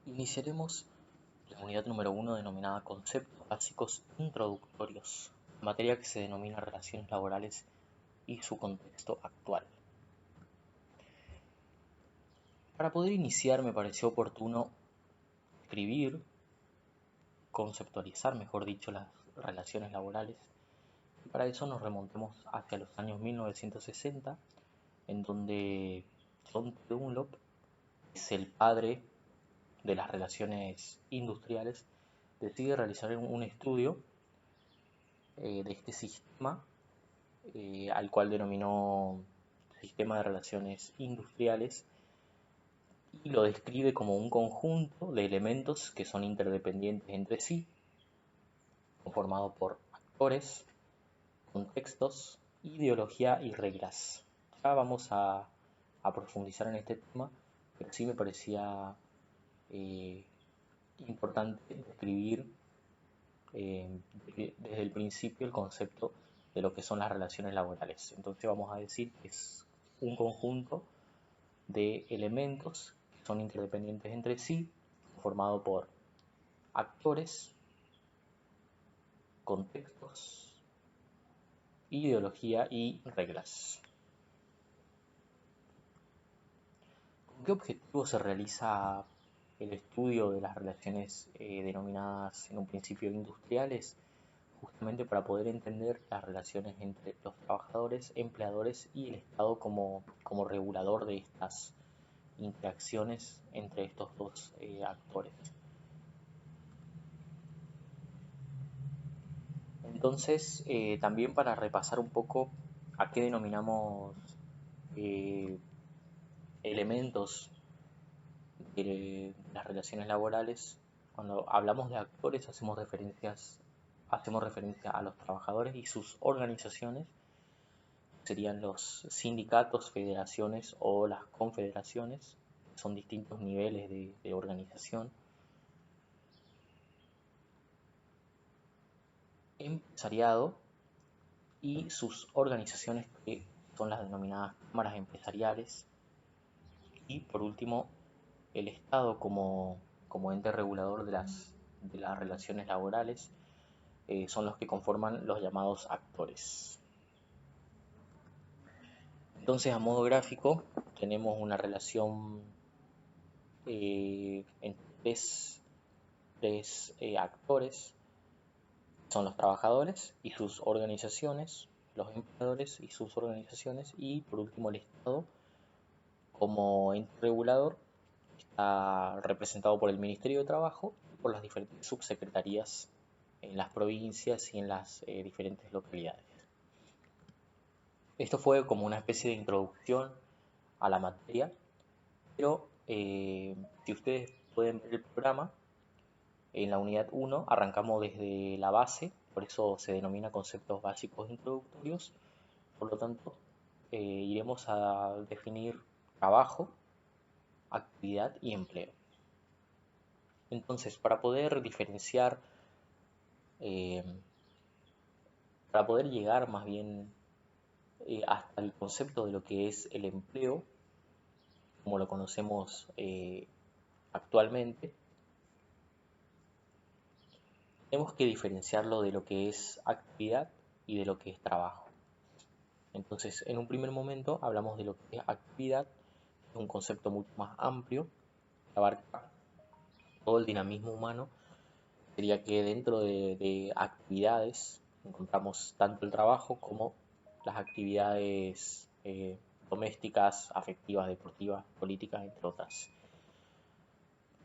Iniciaremos la unidad número 1 denominada Conceptos Básicos Introductorios, materia que se denomina Relaciones Laborales y su contexto actual. Para poder iniciar me pareció oportuno escribir, conceptualizar, mejor dicho, las relaciones laborales. Y para eso nos remontemos hacia los años 1960, en donde John Dunlop es el padre de las relaciones industriales, decide realizar un estudio de este sistema, al cual denominó sistema de relaciones industriales, y lo describe como un conjunto de elementos que son interdependientes entre sí, conformado por actores, contextos, ideología y reglas. Ya vamos a profundizar en este tema, pero sí me parecía eh, importante describir desde el principio el concepto de lo que son las relaciones laborales. Entonces vamos a decir que es un conjunto de elementos que son interdependientes entre sí, formado por actores, contextos, ideología y reglas. ¿Con qué objetivo se realiza el estudio de las relaciones denominadas en un principio industriales? Justamente para poder entender las relaciones entre los trabajadores, empleadores y el Estado como regulador de estas interacciones entre estos dos actores. Entonces, también para repasar un poco a qué denominamos eh, elementos de las relaciones laborales, cuando hablamos de actores hacemos referencia a los trabajadores y sus organizaciones, serían los sindicatos, federaciones o las confederaciones, son distintos niveles de organización. Empresariado y sus organizaciones, que son las denominadas cámaras empresariales. Y por último, el Estado como ente regulador de las relaciones laborales, son los que conforman los llamados actores. Entonces, a modo gráfico, tenemos una relación entre tres actores, son los trabajadores y sus organizaciones, los empleadores y sus organizaciones, y por último el Estado como ente regulador está representado por el Ministerio de Trabajo y por las diferentes subsecretarías en las provincias y en las diferentes localidades. Esto fue como una especie de introducción a la materia, pero si ustedes pueden ver el programa, en la unidad 1 arrancamos desde la base, por eso se denomina conceptos básicos introductorios. Por lo tanto, iremos a definir trabajo, actividad y empleo. Entonces, eh, para poder llegar más bien hasta el concepto de lo que es el empleo, como lo conocemos actualmente, tenemos que diferenciarlo de lo que es actividad y de lo que es trabajo. Entonces, en un primer momento hablamos de lo que es actividad, que es un concepto mucho más amplio, que abarca todo el dinamismo humano. Sería que dentro de actividades encontramos tanto el trabajo como las actividades domésticas, afectivas, deportivas, políticas, entre otras.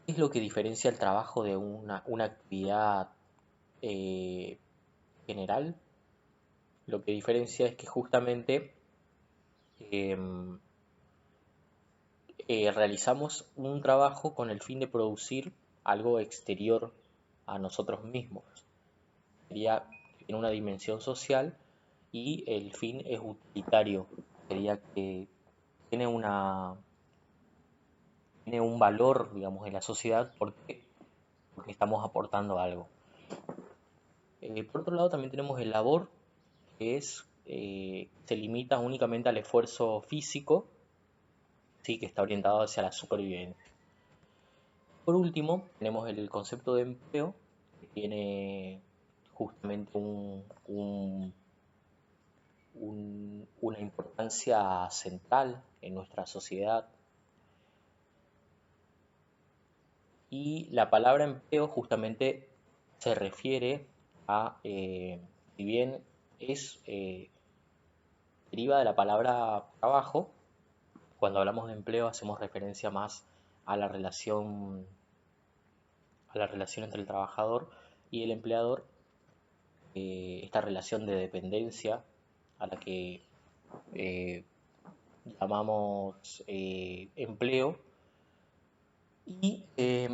¿Qué es lo que diferencia el trabajo de una actividad eh, general? Lo que diferencia es que justamente em, realizamos un trabajo con el fin de producir algo exterior a nosotros mismos. Sería que tiene una dimensión social y el fin es utilitario. Sería que tiene tiene un valor, digamos, en la sociedad porque estamos aportando algo. Por otro lado, también tenemos el labor, que se limita únicamente al esfuerzo físico, sí, que está orientado hacia la supervivencia. Por último, tenemos el concepto de empleo, que tiene justamente una importancia central en nuestra sociedad. Y la palabra empleo justamente se refiere a, si bien deriva de la palabra trabajo, cuando hablamos de empleo hacemos referencia más a la relación entre el trabajador y el empleador, esta relación de dependencia a la que eh, llamamos empleo, y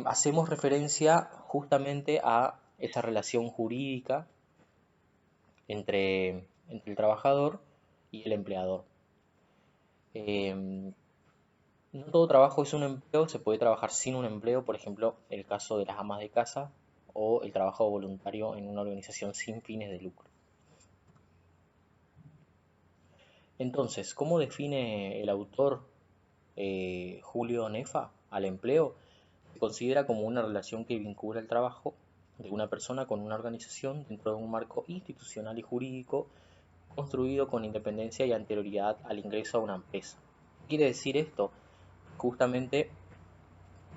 hacemos referencia justamente a esta relación jurídica entre el trabajador y el empleador. Eh, no todo trabajo es un empleo, se puede trabajar sin un empleo, por ejemplo, el caso de las amas de casa o el trabajo voluntario en una organización sin fines de lucro. Entonces, ¿cómo define el autor Julio Nefa al empleo? Se considera como una relación que vincula el trabajo de una persona con una organización dentro de un marco institucional y jurídico construido con independencia y anterioridad al ingreso a una empresa. ¿Qué quiere decir esto? Justamente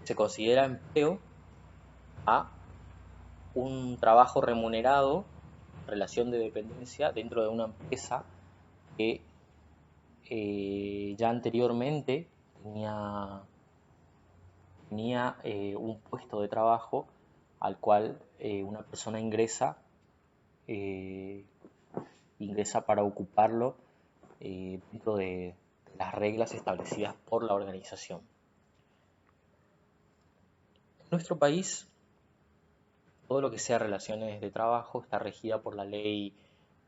se considera empleo a un trabajo remunerado, relación de dependencia dentro de una empresa que ya anteriormente tenía un puesto de trabajo al cual una persona eh, ingresa para ocuparlo dentro de las reglas establecidas por la organización. En nuestro país, todo lo que sea relaciones de trabajo está regida por la ley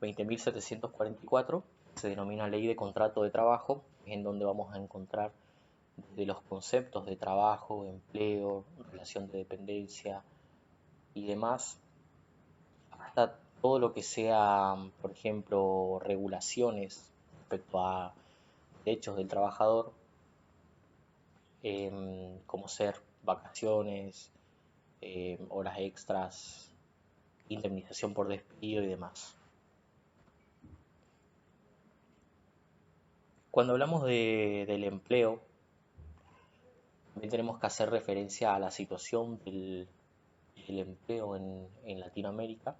20.744, que se denomina Ley de Contrato de Trabajo, en donde vamos a encontrar desde los conceptos de trabajo, empleo, relación de dependencia y demás, hasta todo lo que sea, por ejemplo, regulaciones respecto a derechos del trabajador, como ser vacaciones, horas extras, indemnización por despido y demás. Cuando hablamos del empleo, también tenemos que hacer referencia a la situación del empleo en Latinoamérica,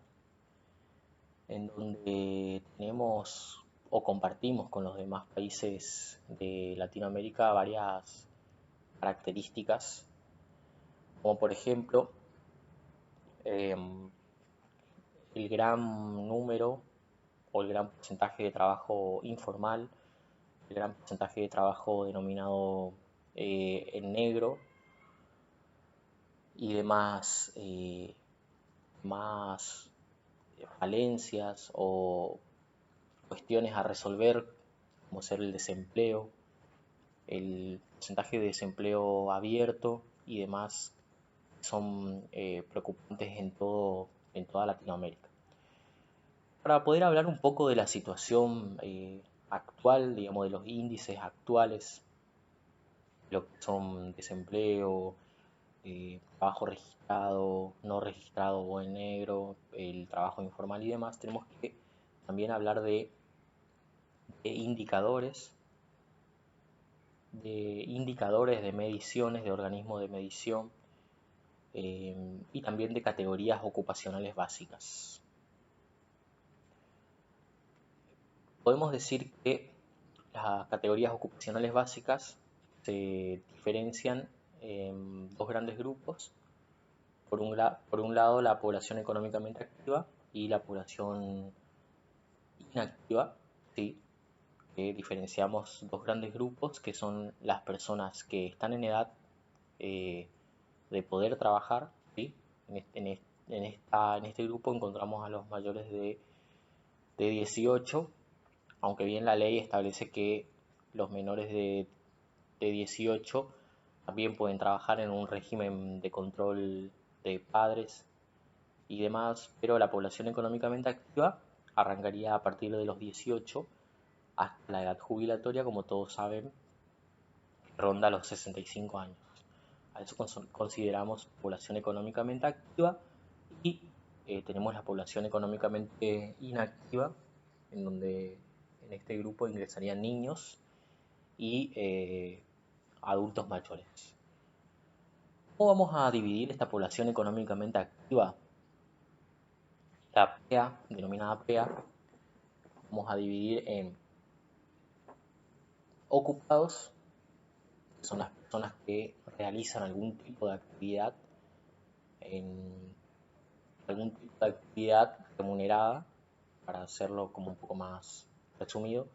en donde tenemos o compartimos con los demás países de Latinoamérica varias características, como por ejemplo el gran número o el gran porcentaje de trabajo informal, el gran porcentaje de trabajo denominado en negro y demás más falencias o cuestiones a resolver, como ser el desempleo, el porcentaje de desempleo abierto y demás, son preocupantes en toda Latinoamérica. Para poder hablar un poco de la situación actual, digamos, de los índices actuales, lo que son desempleo, trabajo registrado, no registrado o en negro, el trabajo informal y demás, tenemos que también hablar de indicadores, de mediciones, de organismos de medición y también de categorías ocupacionales básicas. Podemos decir que las categorías ocupacionales básicas se diferencian en dos grandes grupos. Por un lado, la población económicamente activa y la población inactiva, ¿sí? Diferenciamos dos grandes grupos que son las personas que están en edad eh, de poder trabajar, ¿sí? En este grupo encontramos a los mayores de 18, aunque bien la ley establece que los menores de 18 también pueden trabajar en un régimen de control de padres y demás, pero la población económicamente activa arrancaría a partir de los 18 hasta la edad jubilatoria, como todos saben, ronda los 65 años. A eso consideramos población económicamente activa y tenemos la población económicamente inactiva, en donde en este grupo ingresarían niños y adultos mayores. ¿Cómo vamos a dividir esta población económicamente activa? La PEA, denominada PEA, vamos a dividir en ocupados, que son las personas que realizan algún tipo de actividad, en algún tipo de actividad remunerada, para hacerlo como un poco más resumido,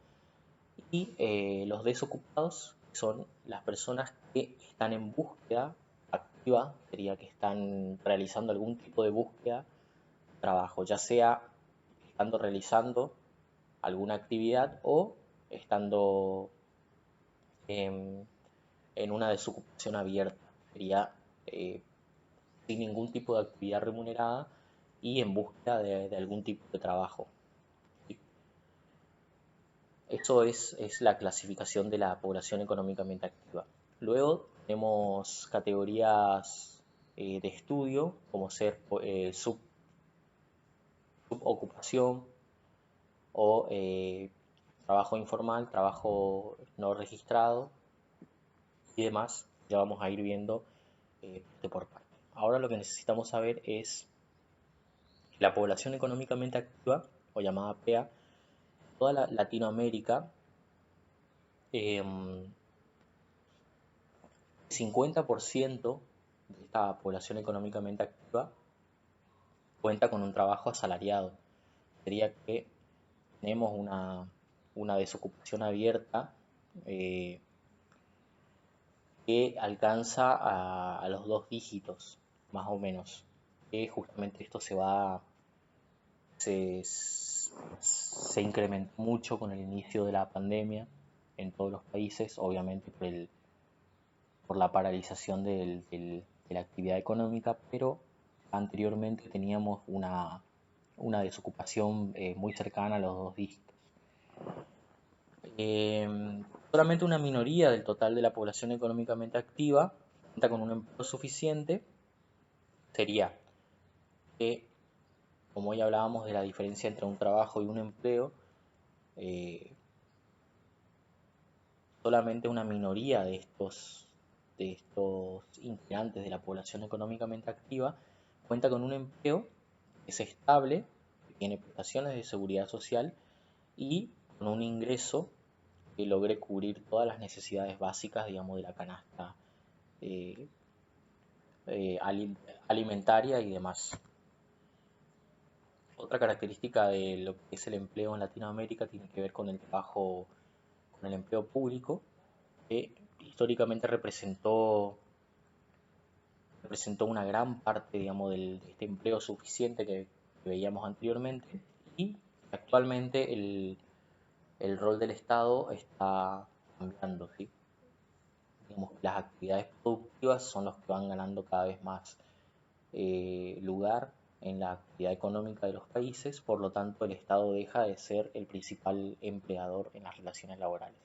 y los desocupados son las personas que están en búsqueda activa, sería que están realizando algún tipo de búsqueda de trabajo, ya sea estando realizando alguna actividad o estando en una desocupación abierta, sería eh, sin ningún tipo de actividad remunerada y en búsqueda de algún tipo de trabajo. Eso es la clasificación de la población económicamente activa. Luego tenemos categorías de estudio, como ser subocupación o trabajo informal, trabajo no registrado y demás. Ya vamos a ir viendo parte por parte. Ahora lo que necesitamos saber es la población económicamente activa, o llamada PEA, toda Latinoamérica, 50% de esta población económicamente activa cuenta con un trabajo asalariado. Sería que tenemos una desocupación abierta eh, que alcanza a los 2 dígitos, más o menos. Que justamente esto se incrementó mucho con el inicio de la pandemia en todos los países, obviamente por la paralización de la actividad económica, pero anteriormente teníamos una desocupación muy cercana a los 2 dígitos. Solamente una minoría del total de la población económicamente activa cuenta con un empleo suficiente. Sería que, como ya hablábamos de la diferencia entre un trabajo y un empleo, eh, solamente una minoría de estos integrantes de la población económicamente activa cuenta con un empleo que es estable, que tiene prestaciones de seguridad social y con un ingreso que logre cubrir todas las necesidades básicas, digamos, de la canasta eh, eh, alimentaria y demás. Otra característica de lo que es el empleo en Latinoamérica tiene que ver con el trabajo, con el empleo público, que históricamente representó una gran parte, digamos, de este empleo suficiente que veíamos anteriormente, y actualmente el rol del Estado está cambiando, ¿sí? Digamos que las actividades productivas son los que van ganando cada vez más lugar en la actividad económica de los países, por lo tanto el Estado deja de ser el principal empleador en las relaciones laborales.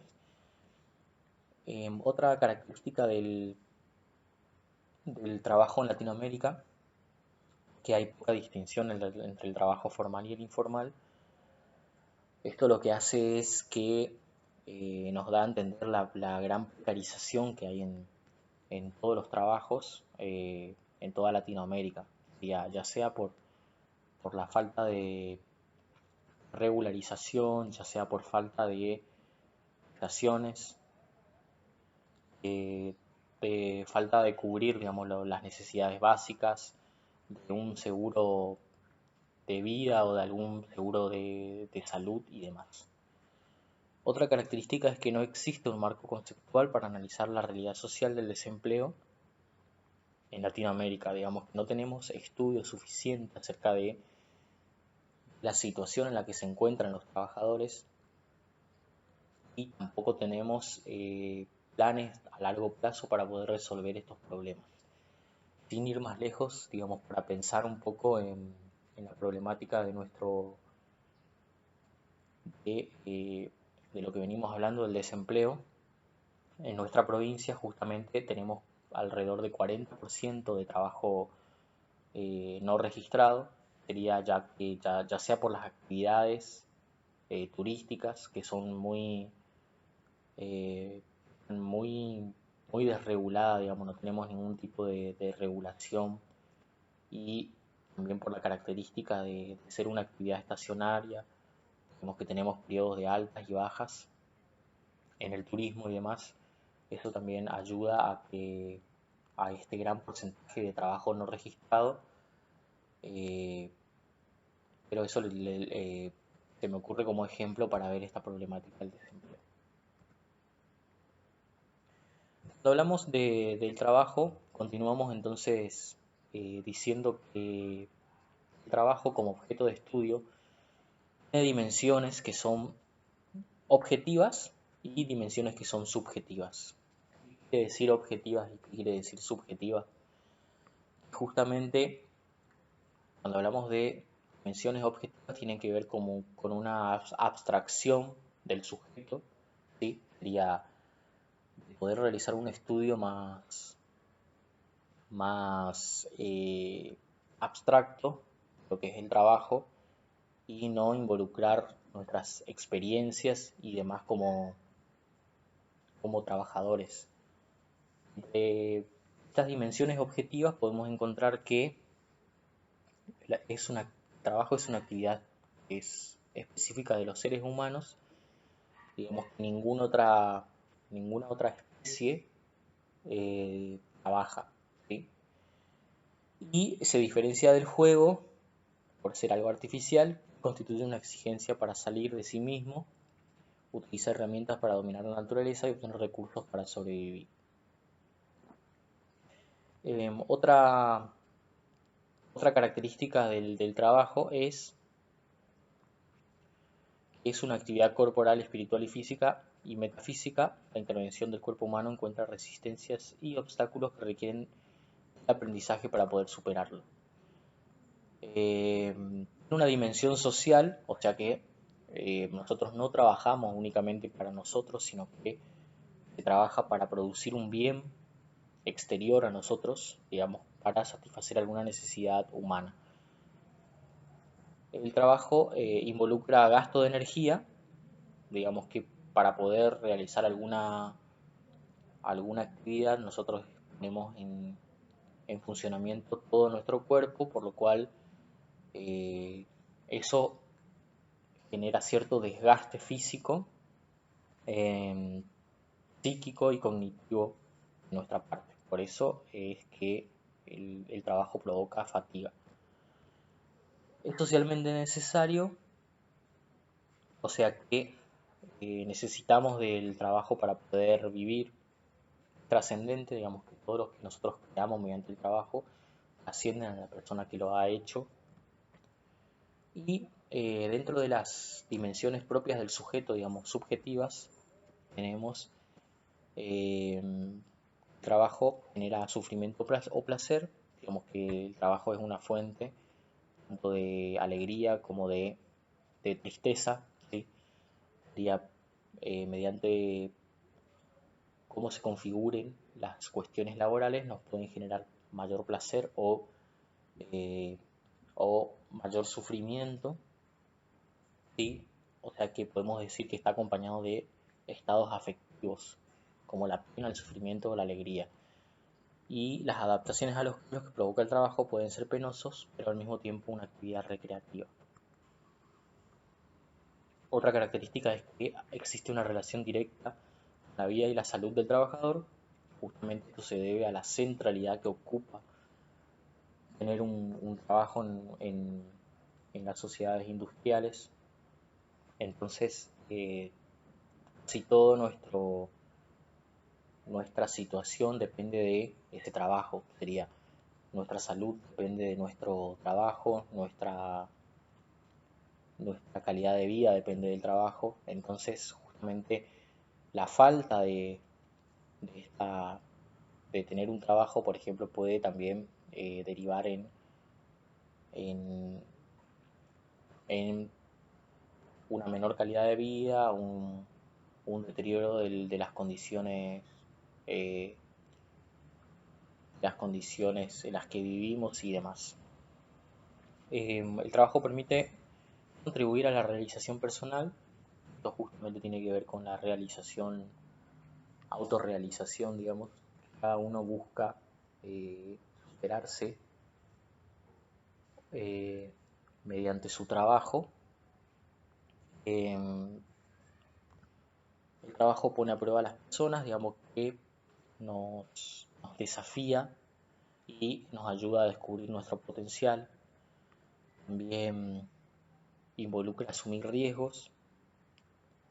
Otra característica del trabajo en Latinoamérica, que hay poca distinción entre el trabajo formal y el informal. Esto lo que hace es que nos da a entender la gran precarización que hay en todos los trabajos en toda Latinoamérica, ya sea por la falta de regularización, ya sea por falta de prestaciones, de falta de cubrir, digamos, las necesidades básicas de un seguro de vida o de algún seguro de salud y demás. Otra característica es que no existe un marco conceptual para analizar la realidad social del desempleo en Latinoamérica. Digamos que no tenemos estudios suficientes acerca de la situación en la que se encuentran los trabajadores y tampoco tenemos planes a largo plazo para poder resolver estos problemas. Sin ir más lejos, digamos, para pensar un poco en la problemática de lo que venimos hablando del desempleo, en nuestra provincia justamente tenemos alrededor de 40% de trabajo no registrado, sería ya sea por las actividades turísticas que son eh, muy, muy desreguladas, digamos, no tenemos ningún tipo de regulación, y también por la característica de ser una actividad estacionaria. Vemos que tenemos periodos de altas y bajas en el turismo y demás. Eso también ayuda a que a este gran porcentaje de trabajo no registrado, eh, pero eso se me ocurre como ejemplo para ver esta problemática del desempleo. Cuando hablamos del trabajo, continuamos entonces diciendo que el trabajo como objeto de estudio tiene dimensiones que son objetivas y dimensiones que son subjetivas. ¿Qué quiere decir objetivas y qué quiere decir subjetivas? Justamente cuando hablamos de dimensiones objetivas tienen que ver con una abstracción del sujeto, ¿sí? Sería poder realizar un estudio más abstracto, lo que es el trabajo, y no involucrar nuestras experiencias y demás como trabajadores. Entre estas dimensiones objetivas podemos encontrar que el trabajo es una actividad que es específica de los seres humanos, digamos que ninguna otra especie trabaja, ¿sí? Y se diferencia del juego por ser algo artificial, constituye una exigencia para salir de sí mismo, utiliza herramientas para dominar la naturaleza y obtener recursos para sobrevivir. Otra característica del trabajo es que es una actividad corporal, espiritual y física y metafísica. La intervención del cuerpo humano encuentra resistencias y obstáculos que requieren aprendizaje para poder superarlo. Una dimensión social, o sea que nosotros no trabajamos únicamente para nosotros, sino que se trabaja para producir un bien exterior a nosotros, digamos, para satisfacer alguna necesidad humana. El trabajo involucra gasto de energía, digamos que para poder realizar alguna actividad nosotros ponemos en funcionamiento todo nuestro cuerpo, por lo cual eso genera cierto desgaste físico, eh, psíquico y cognitivo de nuestra parte. Por eso es que el trabajo provoca fatiga. Es socialmente necesario, o sea que necesitamos del trabajo para poder vivir, trascendente, digamos que todo lo que nosotros creamos mediante el trabajo ascienden a la persona que lo ha hecho. Y dentro de las dimensiones propias del sujeto, digamos, subjetivas, tenemos el trabajo genera sufrimiento o placer, digamos que el trabajo es una fuente tanto de alegría como de tristeza, ¿sí? Sería mediante cómo se configuren las cuestiones laborales nos pueden generar mayor placer eh, o mayor sufrimiento, ¿sí? O sea que podemos decir que está acompañado de estados afectivos, como la pena, el sufrimiento o la alegría. Y las adaptaciones a los cambios que provoca el trabajo pueden ser penosos, pero al mismo tiempo una actividad recreativa. Otra característica es que existe una relación directa con la vida y la salud del trabajador. Justamente esto se debe a la centralidad que ocupa tener un trabajo en las sociedades industriales. Entonces, si todo nuestra situación depende de ese trabajo, sería nuestra salud depende de nuestro trabajo, nuestra calidad de vida depende del trabajo. Entonces, justamente la falta de, esta, de tener un trabajo, por ejemplo, puede también derivar en, en una menor calidad de vida, un deterioro de las condiciones eh, las condiciones en las que vivimos y demás. El trabajo permite contribuir a la realización personal. Esto justamente tiene que ver con la realización, autorrealización, digamos. Cada uno busca superarse eh, mediante su trabajo. El trabajo pone a prueba a las personas, digamos que nos desafía y nos ayuda a descubrir nuestro potencial. También involucra asumir riesgos,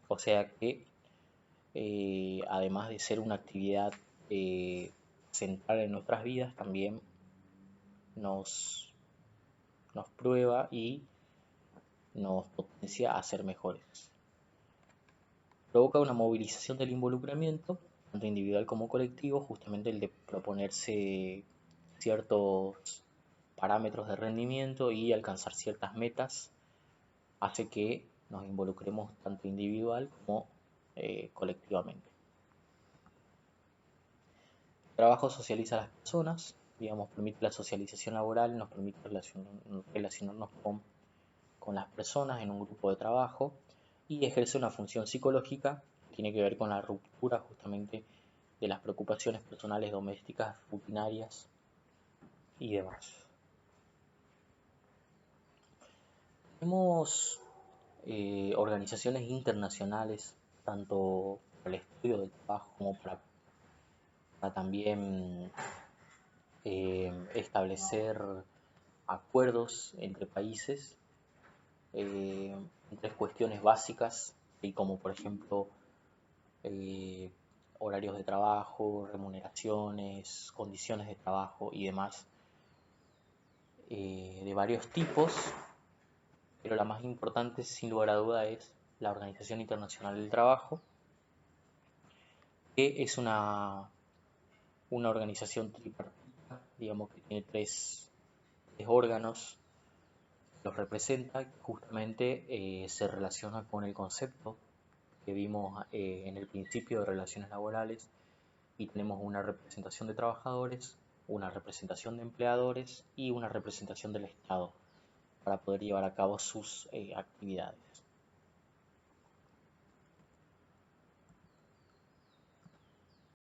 o sea que además de ser una actividad central en nuestras vidas, también nos, nos prueba y nos potencia a ser mejores. Provoca una movilización del involucramiento, tanto individual como colectivo, justamente el de proponerse ciertos parámetros de rendimiento y alcanzar ciertas metas, hace que nos involucremos tanto individual como colectivamente. El trabajo socializa a las personas, digamos, permite la socialización laboral, nos permite relacionarnos con las personas en un grupo de trabajo y ejerce una función psicológica que tiene que ver con la ruptura justamente de las preocupaciones personales domésticas, rutinarias y demás. Tenemos organizaciones internacionales, tanto para el estudio del trabajo como para también establecer acuerdos entre países en tres cuestiones básicas, y como por ejemplo eh, horarios de trabajo, remuneraciones, condiciones de trabajo y demás, de varios tipos, pero la más importante sin lugar a duda es la Organización Internacional del Trabajo, que es una organización tripartita, digamos que tiene tres órganos los representa, justamente se relaciona con el concepto que vimos en el principio de relaciones laborales, y tenemos una representación de trabajadores, una representación de empleadores y una representación del Estado para poder llevar a cabo sus actividades.